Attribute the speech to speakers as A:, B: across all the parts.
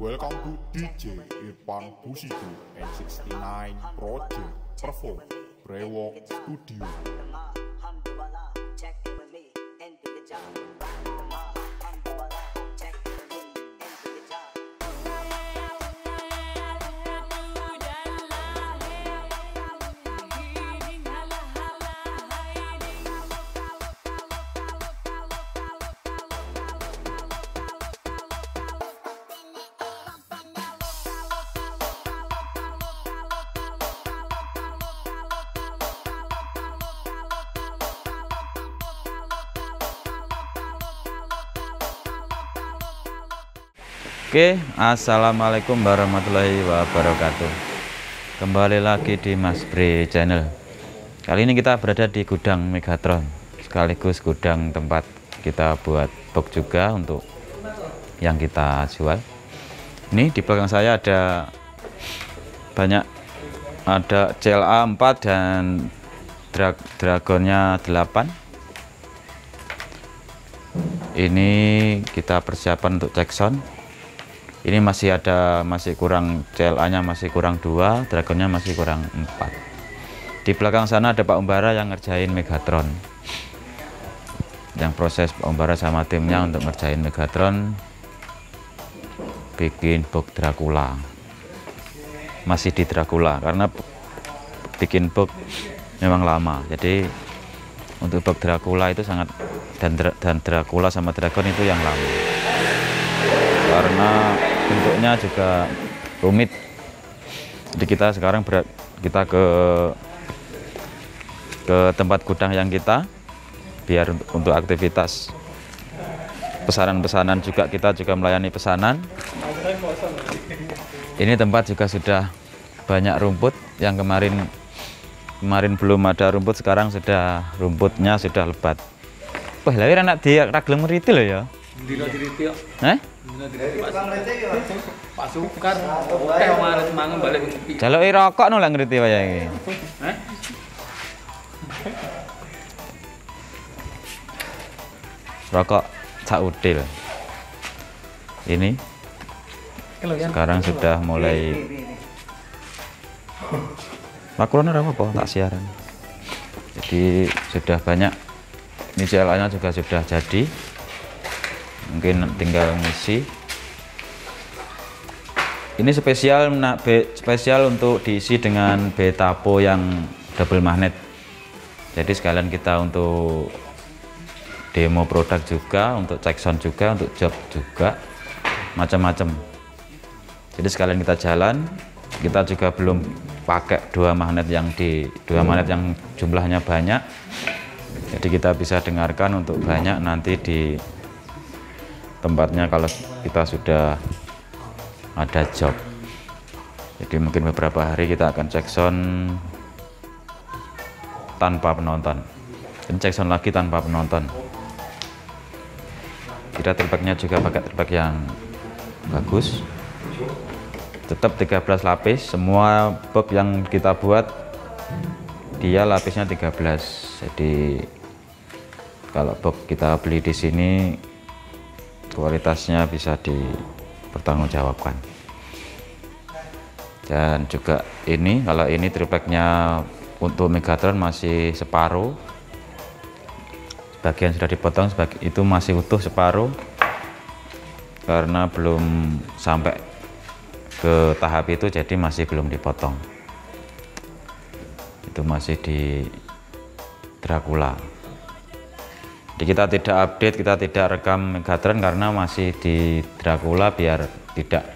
A: Welcome to DJ Irfan Bushido and 69 Project Perform Brewok Studio.
B: Oke, assalamualaikum warahmatullahi wabarakatuh. Kembali lagi di Mas Bre Channel. Kali ini kita berada di gudang Megatron, sekaligus gudang tempat kita buat box juga untuk yang kita jual. Ini di belakang saya ada banyak, ada CLA 4 dan Dragonnya 8. Ini kita persiapan untuk cek sound. Ini masih kurang, CLA-nya masih kurang 2, Dragonnya masih kurang 4. Di belakang sana ada Pak Umbara yang ngerjain Megatron. Yang proses Pak Umbara sama timnya untuk ngerjain Megatron, bikin box Dracula. Masih di Dracula karena bikin box memang lama. Jadi untuk box Dracula itu sangat, dan Dracula sama Dragon itu yang lama. Karena bentuknya juga rumit. Jadi kita sekarang kita ke tempat gudang yang kita, biar untuk aktivitas pesanan-pesanan juga, kita juga melayani pesanan. Ini tempat juga sudah banyak rumput yang kemarin belum ada rumput, sekarang sudah rumputnya sudah lebat. Wah, lahir anak dia ragilem ngeriti loh ya.
C: Pak Sukar, oke kemarin mangan balik sepi.
B: Jaluk rokok no lah ngerti wae iki. Rokok sak udil. Ini sekarang sudah mulai. Makrone ora apa tak siaran. Jadi sudah banyak. Ini CLA-nya juga sudah jadi. Mungkin tinggal ngisi. Ini spesial untuk diisi dengan betapo yang double magnet. Jadi sekalian kita untuk demo produk juga, untuk cek sound juga, untuk job juga, macam-macam. Jadi sekalian kita jalan, kita juga belum pakai dua magnet yang jumlahnya banyak. Jadi kita bisa dengarkan untuk banyak nanti di tempatnya kalau kita sudah ada job. Jadi mungkin beberapa hari kita akan cek sound tanpa penonton, dan cek sound lagi tanpa penonton. Kita tripeknya juga pakai tripek yang bagus, tetap 13 lapis. Semua box yang kita buat dia lapisnya 13. Jadi kalau box kita beli di sini kualitasnya bisa dipertanggungjawabkan. Dan juga ini, kalau ini tripeknya untuk Megatron masih separuh, sebagian sudah dipotong, itu masih utuh separuh karena belum sampai ke tahap itu, jadi masih belum dipotong. Itu masih di Dracula. Jadi kita tidak update, kita tidak rekam Megatron karena masih di Dracula, biar tidak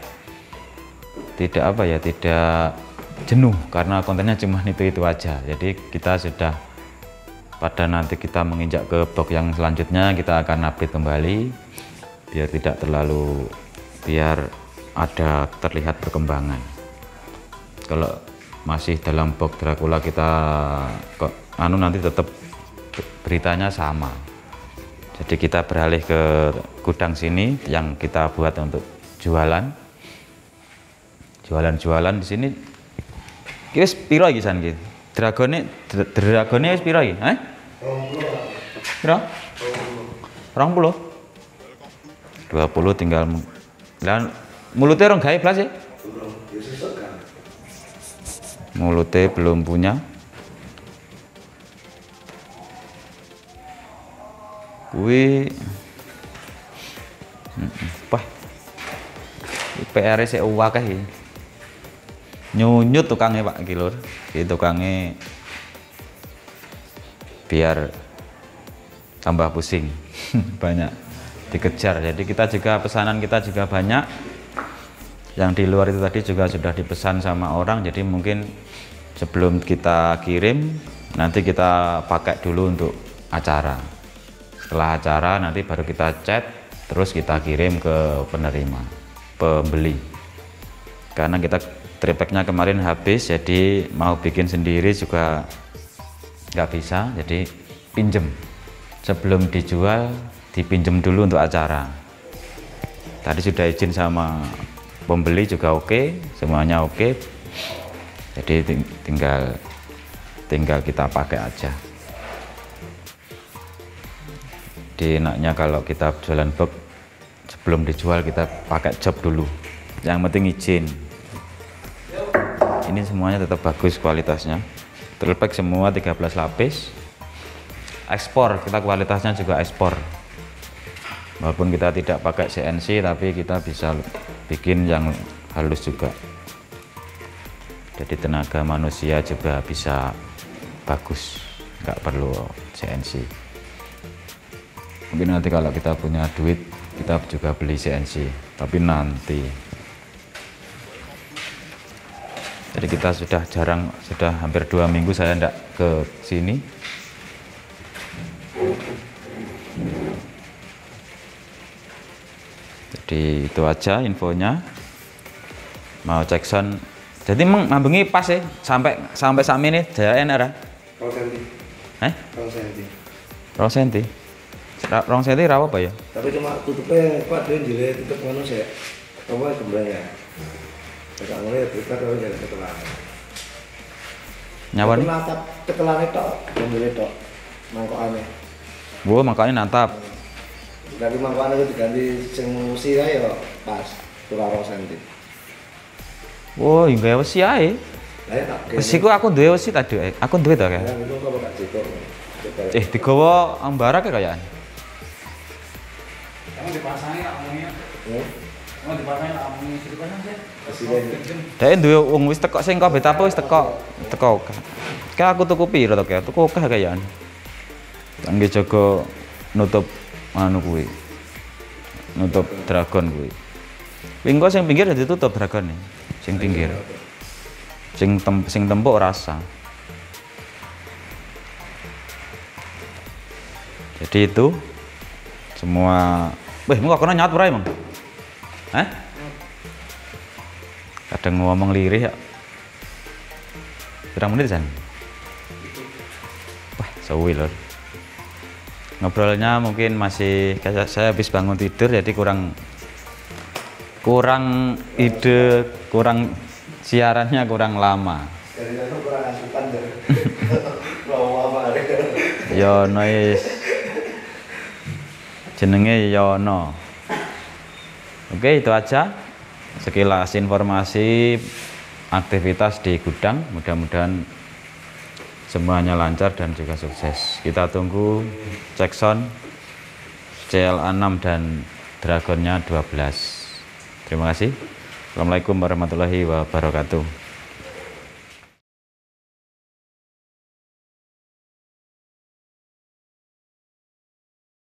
B: jenuh karena kontennya cuma itu aja. Jadi kita sudah, pada nanti kita menginjak ke box yang selanjutnya, kita akan update kembali biar ada terlihat perkembangan. Kalau masih dalam box Dracula kita nanti tetap beritanya sama. Jadi kita beralih ke gudang sini yang kita buat untuk jualan di sini. Wis piro iki san iki? Dragone wis piro iki? Piro? 20 tinggal mulutnya orang gawe blas ya?
D: Belum, ya sesuk kan.
B: Mulutnya belum punya. Kuwi wah. PR sik akeh iki. Nyunyut tukangnya Pak iki lur. Iki tukangnya biar tambah pusing. Banyak dikejar. Jadi kita juga pesanan kita juga banyak. Yang di luar itu tadi juga sudah dipesan sama orang. Jadi mungkin sebelum kita kirim nanti kita pakai dulu untuk acara. Setelah acara nanti baru kita chat, terus kita kirim ke penerima, pembeli. Karena kita tripeknya kemarin habis, jadi mau bikin sendiri juga nggak bisa, jadi pinjem. Sebelum dijual, dipinjem dulu untuk acara. Tadi sudah izin sama pembeli juga oke, semuanya oke. Jadi tinggal kita pakai aja. Di enaknya kalau kita jualan box sebelum dijual kita pakai job dulu. Yang penting izin. Ini semuanya tetap bagus kualitasnya. Triplek semua 13 lapis. Ekspor, kita kualitasnya juga ekspor. Walaupun kita tidak pakai CNC tapi kita bisa bikin yang halus juga. Jadi tenaga manusia juga bisa bagus, nggak perlu CNC. Mungkin nanti kalau kita punya duit kita juga beli CNC, tapi nanti. Jadi kita sudah hampir 2 minggu saya tidak ke sini. Jadi itu aja infonya. Mau cek sound. Jadi mambengi pas ya sampai saat ini jalan ora?
D: 2 senti. 2 senti.
B: 2 senti. 2 senti rawa apa ya?
D: Tapi cuma tutupnya Pak dia jilid tutup ngono sih. Apa kembang ya? Enggak mulai tutup kalau jalan ketelan.
B: Nyawa nih?
D: Natap ketelane tok, jilid tok. Mangkokane.
B: Wo, makanya nantap.
D: Tapi mangkokane itu diganti sing musi kae ya pas 2 senti.
B: Wo, yang gawe wesi ae.
D: Lah ya tak.
B: Wesi ku aku duwe wesi tadi. Aku duwe to kae.
D: Ya itu kok gak cukup.
B: Digawa ambara kayaan.
C: Kamu dipasangi amungnya. Kamu dipasangi amungnya situ kan sih.
B: Dek duwe wong wis teko sing kabeh tapo wis teko. Kayak aku tuku piro to kae? Tuku akeh kayaan. Kangge jaga nutup anu kuwi. Nutup dragon kuwi. Wingko sing pinggir ditutup dragone. Sing pinggir. Sing tembok rasa. Jadi itu semua. Weh, mau kena nyat ora emang? Kadang ngomong lirih ya. Berapa menit San? Wah, suwi lho. Ngobrolnya mungkin masih kayak saya habis bangun tidur jadi kurang ide, kurang siarannya kurang lama.
D: Dari itu kurang asupan dari. Bawa apa?
B: Ya nois. Jenenge Yono. Oke, itu aja sekilas informasi aktivitas di gudang. Mudah-mudahan semuanya lancar dan juga sukses. Kita tunggu cek sound CLA6 dan Dragonnya 12. Terima kasih. Assalamualaikum warahmatullahi wabarakatuh.